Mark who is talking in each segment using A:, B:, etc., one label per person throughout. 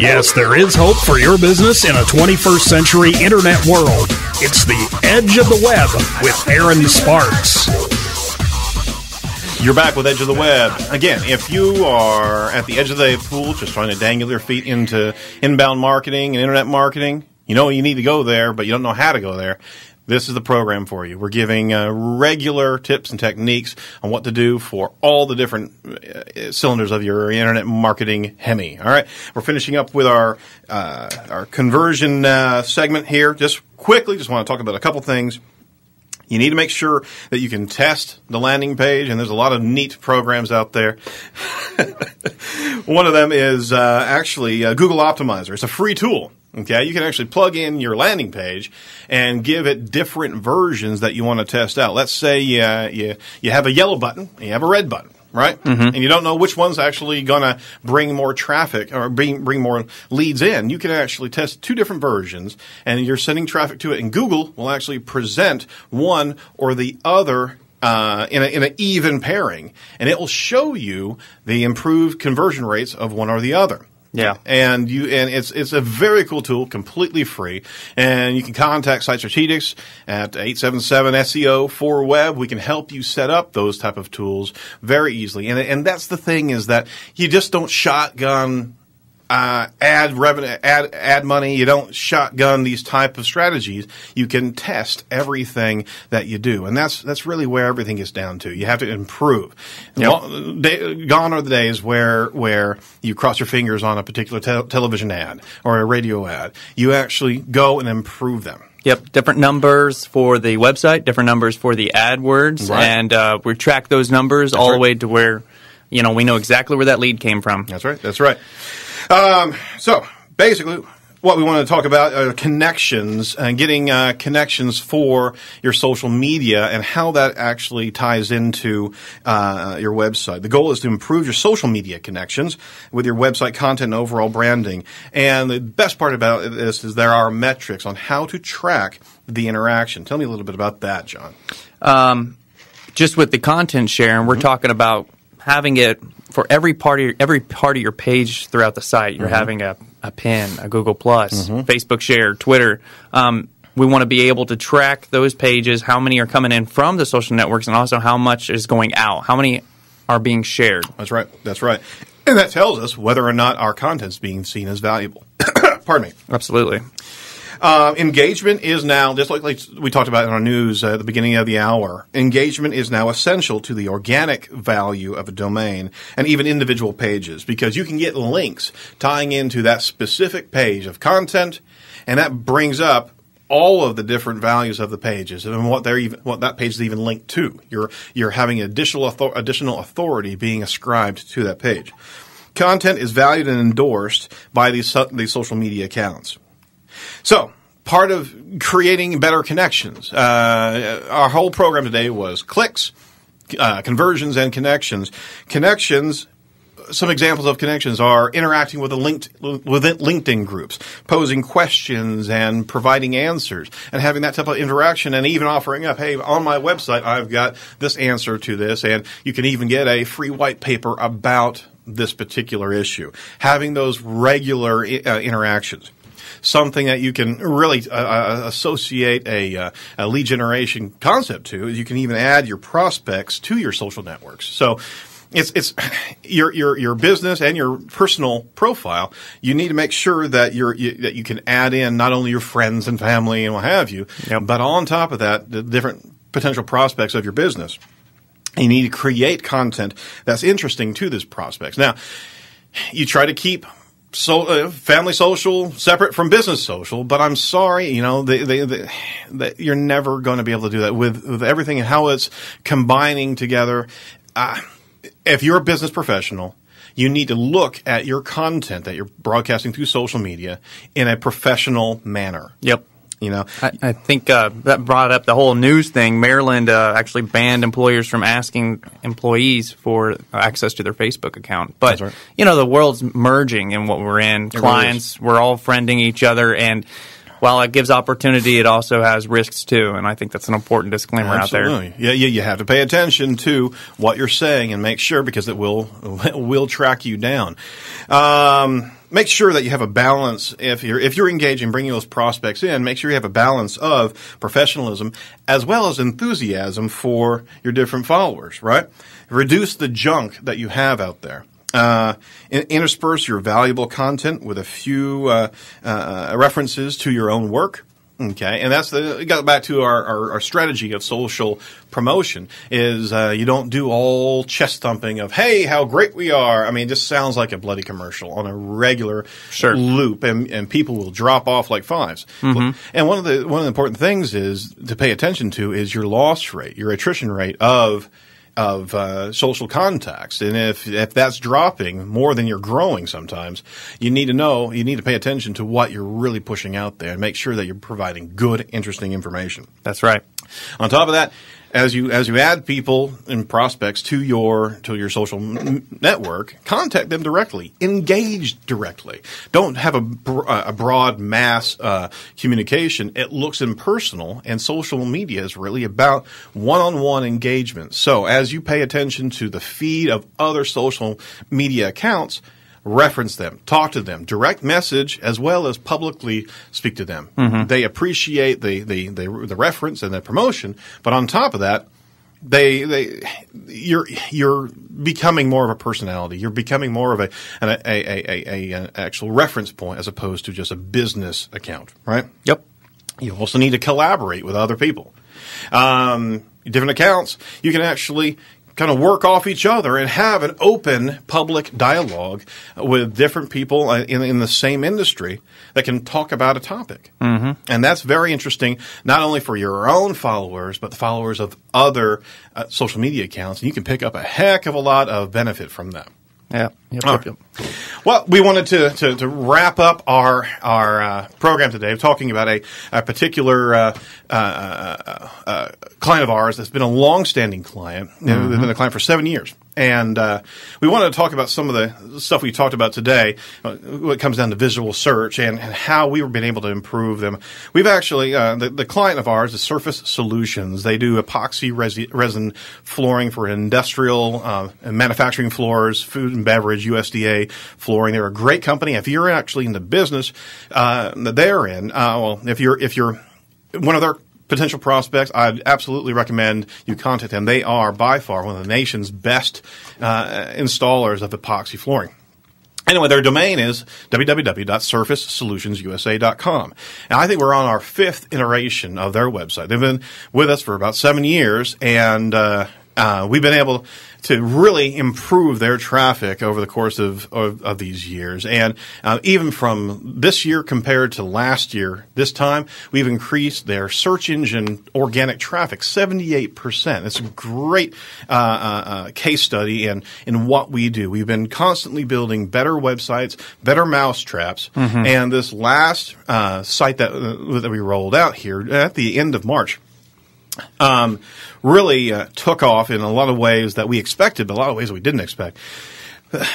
A: Yes, there is hope for your business in a 21st century internet world. It's the Edge of the Web with Aaron Sparks.
B: You're back with Edge of the Web. Again, if you are at the edge of the pool just trying to dangle your feet into inbound marketing and internet marketing, you know you need to go there, but you don't know how to go there, this is the program for you. We're giving regular tips and techniques on what to do for all the different cylinders of your internet marketing Hemi. All right, we're finishing up with our conversion segment here. Just quickly, just want to talk about a couple things. You need to make sure that you can test the landing page, and there's a lot of neat programs out there. One of them is actually Google Optimizer. It's a free tool. Okay, you can actually plug in your landing page and give it different versions that you want to test out. Let's say you have a yellow button and you have a red button, right? Mm-hmm. And you don't know which one's actually going to bring more traffic or bring more leads in. You can actually test two different versions, and you're sending traffic to it, and Google will actually present one or the other in an even pairing, and it will show you the improved conversion rates of one or the other.
C: Yeah,
B: and it's a very cool tool, completely free, and you can contact Site Strategics at 877-SEO-4Web. We can help you set up those type of tools very easily, and that's the thing, is that you just don't shotgun ad revenue, ad money. You don't shotgun these type of strategies. You can test everything that you do, and that's really where everything gets down to. You have to improve.
C: Yep.
B: Gone are the days where you cross your fingers on a particular television ad or a radio ad. You actually go and improve them.
C: Yep, different numbers for the website, different numbers for the AdWords,
B: right.
C: And we track those numbers all the way to where we know exactly where that lead came from.
B: That's right. That's right. So basically, what we want to talk about are connections and getting connections for your social media and how that actually ties into your website. The goal is to improve your social media connections with your website content and overall branding. And the best part about this is there are metrics on how to track the interaction. Tell me a little bit about that, John.
C: Just with the content sharing, we're talking about having it for every part of your page throughout the site. You're having a pin, a Google Plus, Facebook share, Twitter. We want to be able to track those pages, how many are coming in from the social networks, and also how much is going out, how many are being shared.
B: That's right. That's right. And that tells us whether or not our content's being seen as valuable. Pardon me.
C: Absolutely.
B: Engagement is now, just like we talked about in our news at the beginning of the hour, engagement is now essential to the organic value of a domain and even individual pages, because you can get links tying into that specific page of content, and that brings up all of the different values of the pages and what that page is even linked to. You're having additional authority being ascribed to that page. Content is valued and endorsed by these social media accounts. So, part of creating better connections, our whole program today was clicks, conversions, and connections. Connections, some examples of connections are interacting with LinkedIn groups, posing questions and providing answers, and having that type of interaction, and even offering up, hey, on my website, I've got this answer to this, and you can even get a free white paper about this particular issue. Having those regular interactions. Something that you can really associate a lead generation concept to is you can even add your prospects to your social networks. So it's your business and your personal profile. You need to make sure that that you can add in not only your friends and family and what have you, but on top of that, the different potential prospects of your business. And you need to create content that's interesting to these prospects. Now, you try to keep family social separate from business social, but I'm sorry, you're never going to be able to do that with everything and how it's combining together. If you're a business professional, you need to look at your content that you're broadcasting through social media in a professional manner.
C: Yep. I think that brought up the whole news thing. Maryland actually banned employers from asking employees for access to their Facebook account. But,
B: right.
C: The world's merging in what we're in. Clients, we're all friending each other. And while it gives opportunity, it also has risks too. And I think that's an important disclaimer out there.
B: Yeah, you have to pay attention to what you're saying and make sure, because it will track you down. make sure that you have a balance. If you're engaging, bringing those prospects in, make sure you have a balance of professionalism as well as enthusiasm for your different followers, right? Reduce the junk that you have out there. Intersperse your valuable content with a few references to your own work. Okay, and it got back to our strategy of social promotion is you don't do all chest thumping of, hey, how great we are. I mean, it just sounds like a bloody commercial on a regular loop, and people will drop off like fives. Mm-hmm. And one of the important things is to pay attention to is your loss rate, your attrition rate of social contacts. And if that's dropping more than you're growing sometimes, you need to pay attention to what you're really pushing out there and make sure that you're providing good, interesting information.
C: That's right.
B: On top of that, as you add people and prospects to your social network, contact them directly, engage directly. Don't have a broad mass communication. It looks impersonal, and social media is really about one-on-one engagement. So as you pay attention to the feed of other social media accounts, reference them, talk to them, direct message, as well as publicly speak to them. Mm-hmm. They appreciate the reference and the promotion, but on top of that, you're becoming more of a personality. You're becoming more of an actual reference point as opposed to just a business account, right?
C: Yep.
B: You also need to collaborate with other people. Different accounts, you can actually kind of work off each other and have an open public dialogue with different people in the same industry that can talk about a topic. Mm-hmm. And that's very interesting, not only for your own followers, but the followers of other social media accounts. And you can pick up a heck of a lot of benefit from that.
C: Yeah. Yep.
B: Well, we wanted to wrap up our program today talking about a particular client of ours that's been a long-standing client. Mm-hmm. They've been a client for 7 years. And we wanted to talk about some of the stuff we talked about today when it comes down to visual search and how we've been able to improve them. We've actually, the client of ours is Surface Solutions. They do epoxy resin flooring for industrial and manufacturing floors, food and beverage, USDA flooring. They're a great company. If you're actually in the business that they're in, if you're one of their potential prospects, I'd absolutely recommend you contact them. They are by far one of the nation's best installers of epoxy flooring. Anyway, their domain is www.surfacesolutionsUSA.com. And I think we're on our 5th iteration of their website. They've been with us for about 7 years, and we've been able to really improve their traffic over the course of these years. And even from this year compared to last year, this time, we've increased their search engine organic traffic 78%. It's a great case study in what we do. We've been constantly building better websites, better mousetraps, mm-hmm. and this last site that we rolled out here at the end of March really took off in a lot of ways that we expected, but a lot of ways we didn't expect.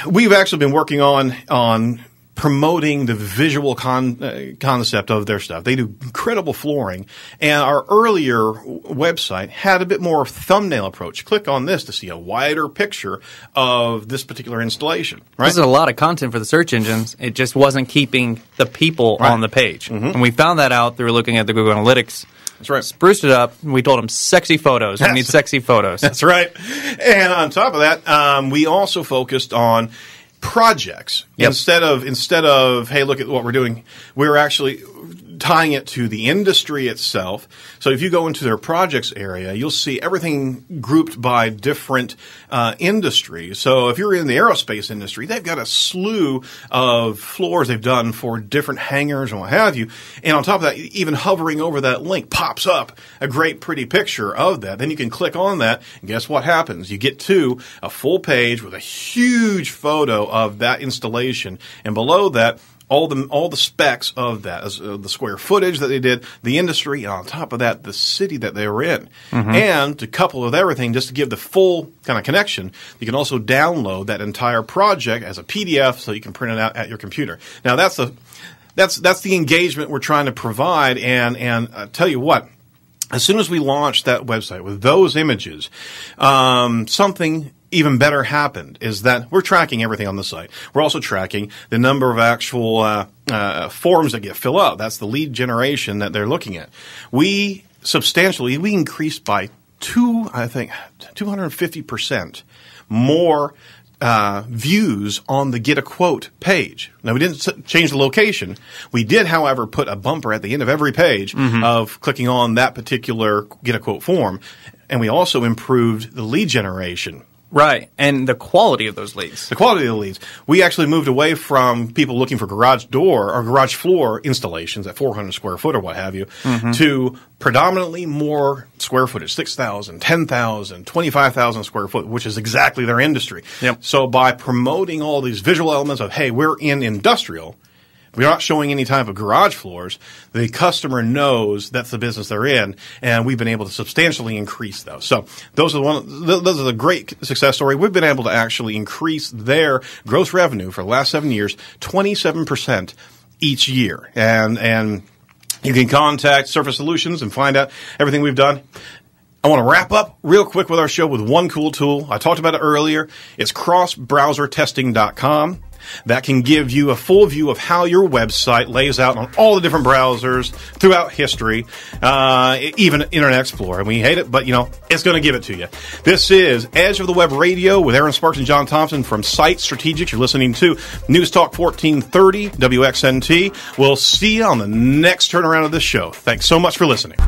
B: We've actually been working on promoting the visual concept of their stuff. They do incredible flooring, and our earlier website had a bit more thumbnail approach. Click on this to see a wider picture of this particular installation. Right?
C: This is a lot of content for the search engines. It just wasn't keeping the people on the page. Mm-hmm. And we found that out through looking at the Google Analytics.
B: That's right.
C: Spruced it up, and we told them sexy photos. We need sexy photos.
B: That's right. And on top of that, we also focused on projects. Yep. Instead of, hey, look at what we're doing, we're actually tying it to the industry itself. So if you go into their projects area, you'll see everything grouped by different industries. So if you're in the aerospace industry, they've got a slew of floors they've done for different hangars and what have you. And on top of that, even hovering over that link pops up a great pretty picture of that. Then you can click on that, and guess what happens? You get to a full page with a huge photo of that installation. And below that, all the specs of that, the square footage that they did, the industry, and on top of that, the city that they were in. Mm-hmm. And to couple with everything, just to give the full kind of connection, you can also download that entire project as a PDF so you can print it out at your computer. Now that's the engagement we're trying to provide, and tell you what, as soon as we launched that website with those images, something even better happened is that we're tracking everything on the site. We're also tracking the number of actual forms that get filled out. That's the lead generation that they're looking at. We increased by 250% more views on the Get a Quote page. Now, we didn't change the location. We did, however, put a bumper at the end of every page of clicking on that particular Get a Quote form. And we also improved the lead generation.
C: Right, and the quality of those leads.
B: The quality of the leads. We actually moved away from people looking for garage door or garage floor installations at 400 square foot or what have you to predominantly more square footage, 6,000, 10,000, 25,000 square foot, which is exactly their industry.
C: Yep.
B: So by promoting all these visual elements of, hey, we're in industrial, we're not showing any type of garage floors, the customer knows that's the business they're in, and we've been able to substantially increase those. So those are the great success story. We've been able to actually increase their gross revenue for the last 7 years, 27% each year. And you can contact Surface Solutions and find out everything we've done. I want to wrap up real quick with our show with one cool tool. I talked about it earlier. It's crossbrowsertesting.com. That can give you a full view of how your website lays out on all the different browsers throughout history, even Internet Explorer. And we hate it, but, it's going to give it to you. This is Edge of the Web Radio with Aaron Sparks and John Thompson from Site Strategics. You're listening to News Talk 1430 WXNT. We'll see you on the next turnaround of this show. Thanks so much for listening.